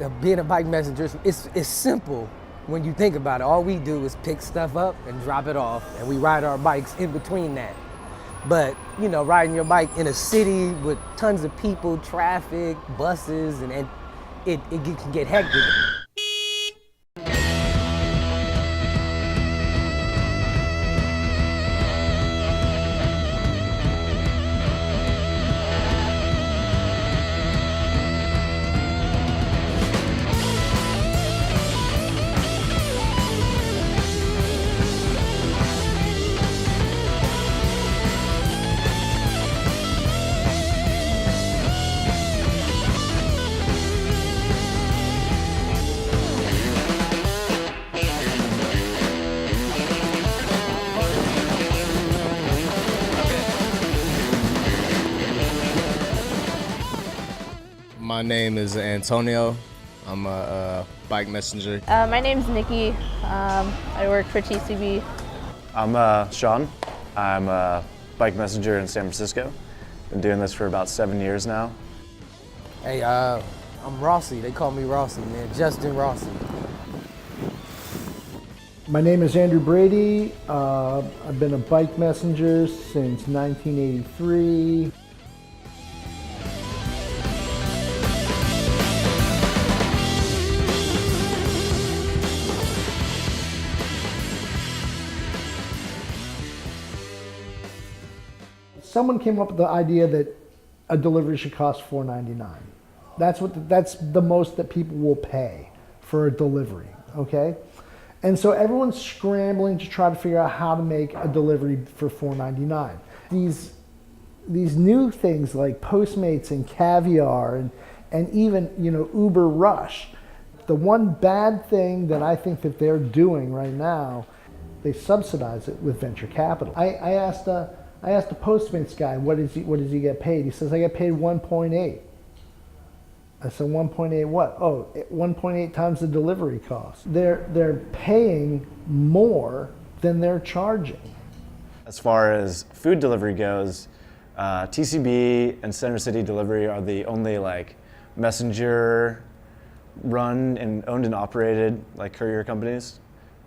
being a bike messenger, it's simple when you think about it. All we do is pick stuff up and drop it off, and we ride our bikes in between that. But, you know, riding your bike in a city with tons of people, traffic, buses, and it can get hectic. My name is Antonio. I'm a bike messenger. My name's Nikki. I work for TCB. I'm Sean. I'm a bike messenger in San Francisco. Been doing this for about 7 years now. Hey, I'm Rossi. They call me Rossi, man. Justin Rossi. My name is Andrew Brady. I've been a bike messenger since 1983. Someone came up with the idea that a delivery should cost $4.99. That's the most that people will pay for a delivery, okay? And so everyone's scrambling to try to figure out how to make a delivery for $4.99. These new things like Postmates and Caviar and even, you know, Uber Rush. The one bad thing that I think that they're doing right now, they subsidize it with venture capital. I asked a Postmates guy, what does he get paid? He says, I get paid 1.8. I said, 1.8 what? Oh, 1.8 times the delivery cost. They're paying more than they're charging. As far as food delivery goes, TCB and Center City Delivery are the only like messenger run and owned and operated like courier companies.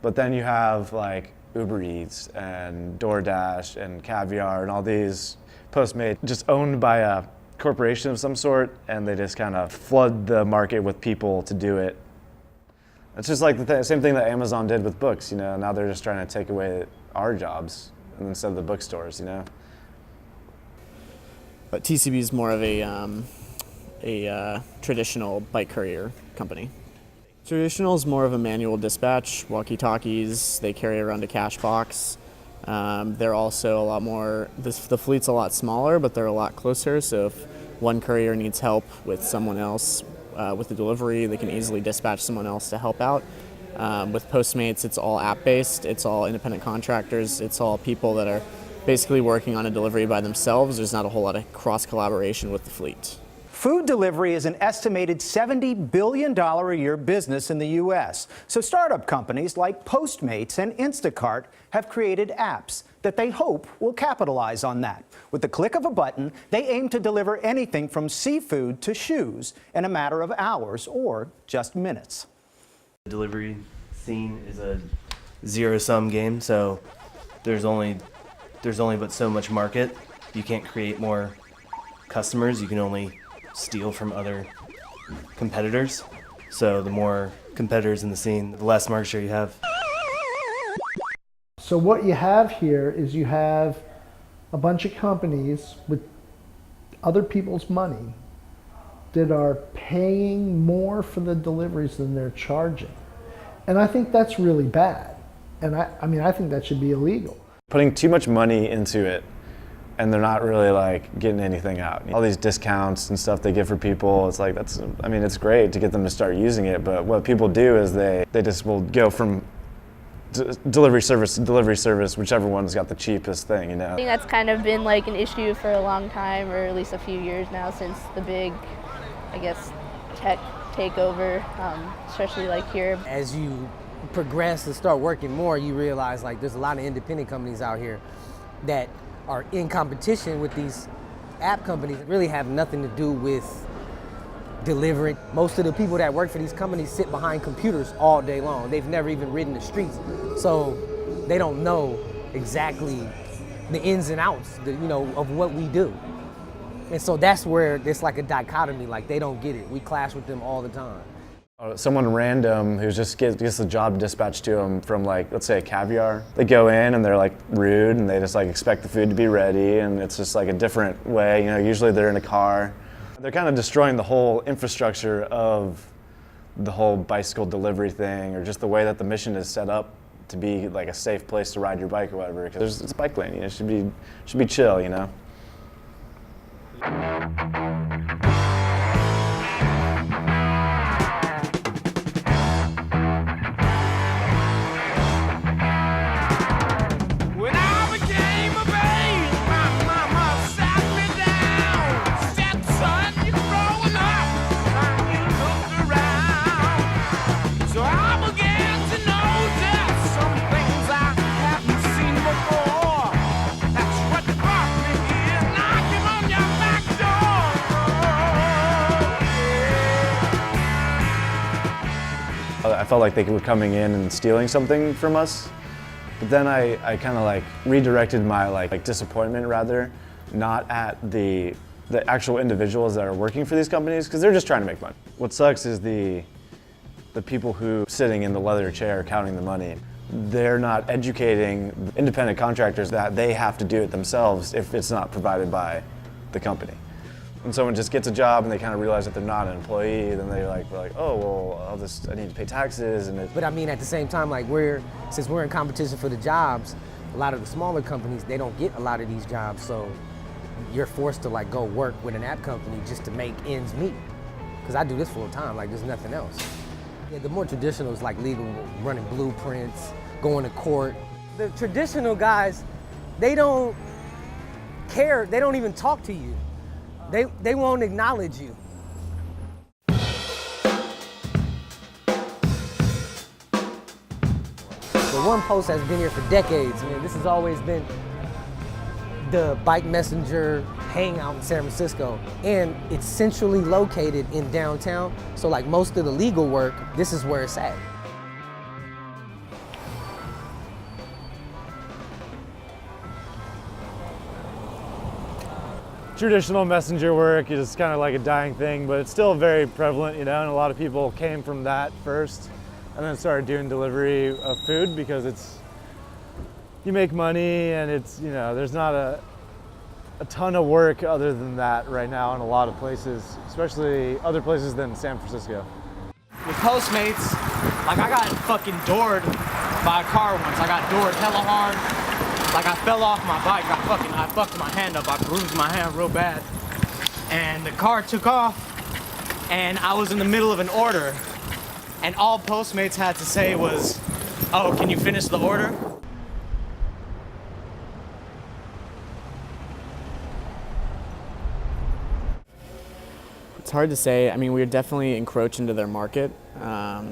But then you have like Uber Eats and DoorDash and Caviar and all these Postmates just owned by a corporation of some sort, and they just kind of flood the market with people to do it. It's just like the same thing that Amazon did with books, you know. Now they're just trying to take away our jobs instead of the bookstores, you know. But TCB is more of a traditional bike courier company. Traditional is more of a manual dispatch, walkie-talkies, they carry around a cash box. They're also a lot more, the fleet's a lot smaller, but they're a lot closer, so if one courier needs help with someone else with the delivery, they can easily dispatch someone else to help out. With Postmates, it's all app-based, it's all independent contractors, it's all people that are basically working on a delivery by themselves. There's not a whole lot of cross-collaboration with the fleet. Food delivery is an estimated $70 billion a year business in the U.S. So startup companies like Postmates and Instacart have created apps that they hope will capitalize on that. With the click of a button, they aim to deliver anything from seafood to shoes in a matter of hours or just minutes. The delivery scene is a zero-sum game, so there's only but so much market. You can't create more customers. You can only steal from other competitors. So the more competitors in the scene, the less market share you have. So what you have here is you have a bunch of companies with other people's money that are paying more for the deliveries than they're charging. And I think that's really bad. And I think that should be illegal. Putting too much money into it, and they're not really like getting anything out. All these discounts and stuff they give for people, it's like it's great to get them to start using it, but what people do is they just will go from delivery service to delivery service, whichever one's got the cheapest thing, you know. I think that's kind of been like an issue for a long time, or at least a few years now, since the big, I guess, tech takeover, especially like here. As you progress and start working more, you realize like there's a lot of independent companies out here that are in competition with these app companies that really have nothing to do with delivering. Most of the people that work for these companies sit behind computers all day long. They've never even ridden the streets, so they don't know exactly the ins and outs, of what we do. And so that's where there's like a dichotomy, like they don't get it. We clash with them all the time. Someone random who just gets the job dispatched to them from, like, let's say Caviar. They go in and they're like rude and they just like expect the food to be ready, and it's just like a different way. Usually they're in a car. They're kind of destroying the whole infrastructure of the whole bicycle delivery thing, or just the way that the mission is set up to be like a safe place to ride your bike or whatever. Because it's a bike lane, it should be chill, I felt like they were coming in and stealing something from us, but then I kind of like redirected my like disappointment, rather, not at the actual individuals that are working for these companies, because they're just trying to make money. What sucks is the people who are sitting in the leather chair counting the money. They're not educating independent contractors that they have to do it themselves if it's not provided by the company. When someone just gets a job and they kind of realize that they're not an employee, then we're like, oh, well, I need to pay taxes. But I mean, at the same time, like since we're in competition for the jobs, a lot of the smaller companies, they don't get a lot of these jobs, so you're forced to like go work with an app company just to make ends meet. Because I do this full time, like there's nothing else. Yeah, the more traditional is like legal, running blueprints, going to court. The traditional guys, they don't care, they don't even talk to you. They won't acknowledge you. The One Post has been here for decades, man. This has always been the bike messenger hangout in San Francisco. And it's centrally located in downtown. So like most of the legal work, this is where it's at. Traditional messenger work is kind of like a dying thing, but it's still very prevalent, and a lot of people came from that first and then started doing delivery of food because you make money, and there's not a ton of work other than that right now in a lot of places, especially other places than San Francisco. With Postmates, like I got fucking doored by a car once. I got doored hella hard. Like I fell off my bike, I fucked my hand up, I bruised my hand real bad. And the car took off, and I was in the middle of an order, and all Postmates had to say was, "Oh, can you finish the order?" It's hard to say. I mean, we're definitely encroaching into their market,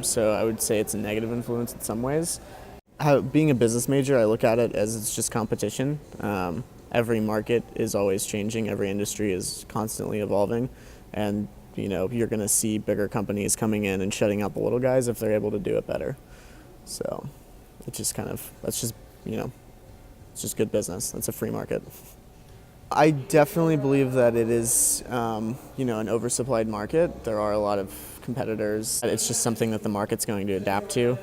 so I would say it's a negative influence in some ways. Being a business major, I look at it as it's just competition. Every market is always changing. Every industry is constantly evolving. And, you're going to see bigger companies coming in and shutting out the little guys if they're able to do it better. So it's just it's just good business. That's a free market. I definitely believe that it is, an oversupplied market. There are a lot of competitors. It's just something that the market's going to adapt to.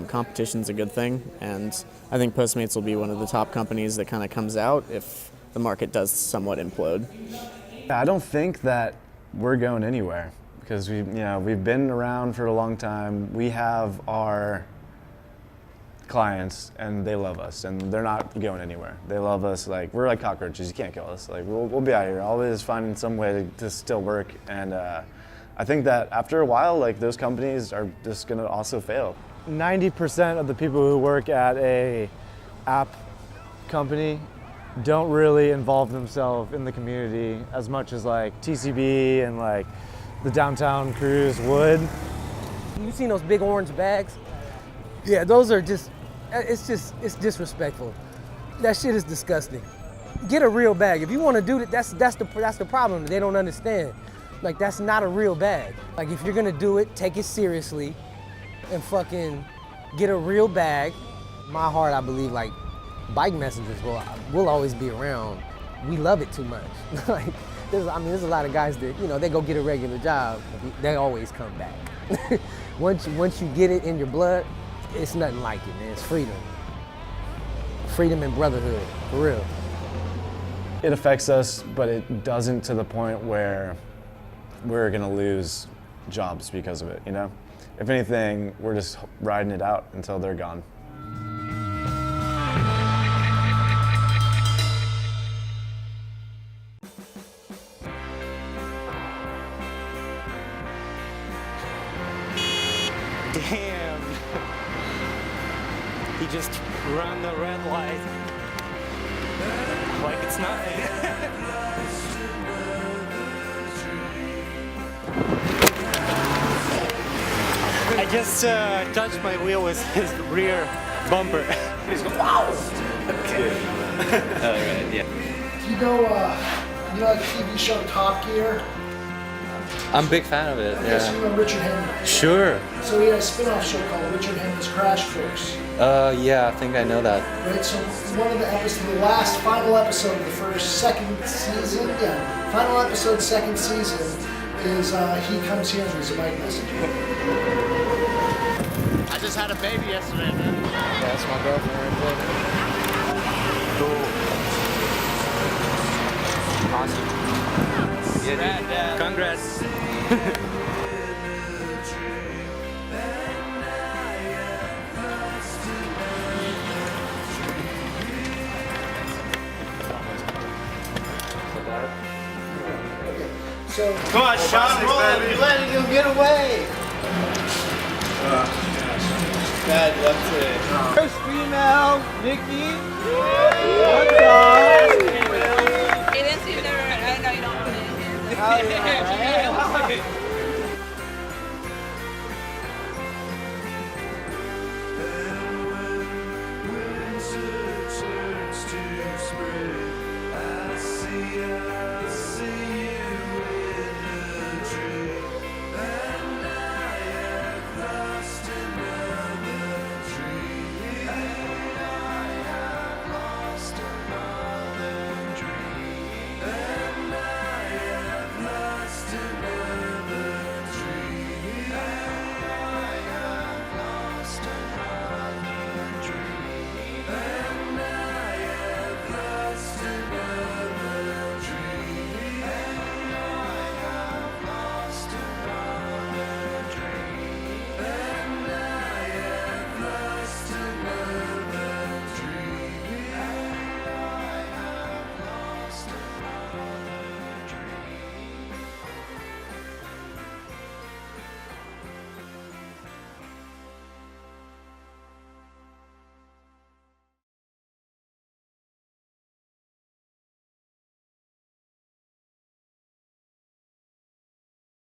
Competition's a good thing, and I think Postmates will be one of the top companies that kind of comes out if the market does somewhat implode. I don't think that we're going anywhere, because we've been around for a long time. We have our clients and they love us, and they're not going anywhere. They love us. Like, we're like cockroaches. You can't kill us. Like, we'll be out here always finding some way to still work. And I think that after a while, like, those companies are just gonna also fail. 90% of the people who work at a app company don't really involve themselves in the community as much as like TCB and like the downtown crews would. You seen those big orange bags? Yeah, those are it's disrespectful. That shit is disgusting. Get a real bag. If you want to do that, that's the problem. They don't understand. Like, that's not a real bag. Like, if you're gonna do it, take it seriously and fucking get a real bag. In my heart, I believe, like, bike messengers will always be around. We love it too much. Like, there's a lot of guys that, you know, they go get a regular job, they always come back. Once you get it in your blood, it's nothing like it, man. It's freedom. Freedom and brotherhood, for real. It affects us, but it doesn't to the point where we're gonna lose jobs because of it, you know? If anything, we're just riding it out until they're gone. Damn. He just ran the red light. Like it's nothing. I just touched my wheel with his rear bumper. He's going, wow! Okay. Alright, yeah. Do you know the TV show Top Gear? I'm a big fan of it. Okay, so you know Richard Henry. Sure. So he had a spin-off show called Richard Henry's Crash Course. Yeah, I think I know that. Right, so one of the episodes, the final episode of the second season, final episode, second season, is he comes here and he's a bike messenger. I just had a baby yesterday, man. Yeah, that's my girlfriend right there. Cool. Awesome. Yeah, Rad, Dad. Congrats. So, come on, Sean, roll it. You're letting him get away. Bad luck today. First female, Nikki. What's up? Hey, Lindsay, I know you don't put it in here. Hell yeah, right?